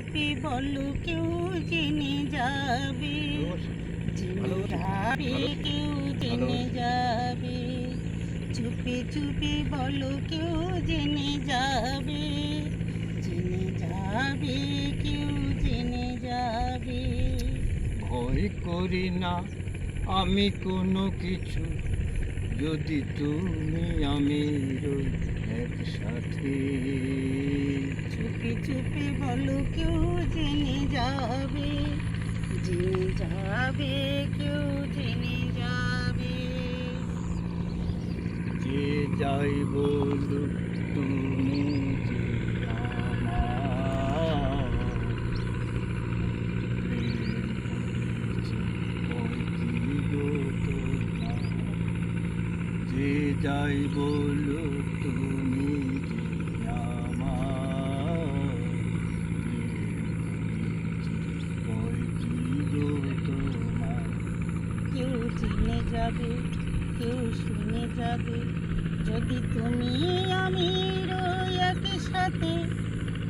চুপি বলো কেউ জেনে যাবে, জেনে যাবে, কেউ জেনে যাবে। চুপি চুপি বলো কেউ জেনে যাবে, জেনে যাবে, কেউ জেনে যাবে। ভয় করি না আমি কোনো কিছু, যদি তুমি আমি রই একসাথে। চুপি চুপি বলো কেউ জেনে যাবে, জেনে যাবে, কেউ জেনে যাবে। যে যাই বলুক তুমি যে আমার প্রেম করেছি, ওই কি গো তোমার। যে যাই বলুক তুমি যে আমার প্রেম করেছি, ওই কি গো তোমার। কেউ জেনে যাবে, কেউ শুনে যাবে, যদি তুমি আমি রই একসাথে।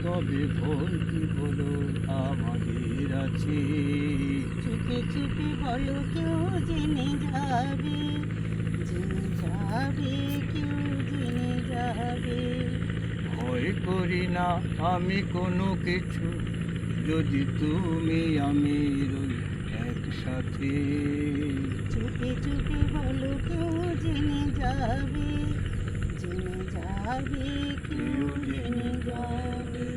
তবে ভয় কি বলো আমাদের আছে। চুপি চুপি বলো কেউ জেনে যাবে, জেনে যাবে, কেউ জেনে যাবে। ভয় করি না আমি কোনো কিছু, যদি তুমি আমি রই একসাথে। চুপি চুপি বলো কেউ জেনে যাবে, জেনে যাবে, কেউ জেনে যাবে।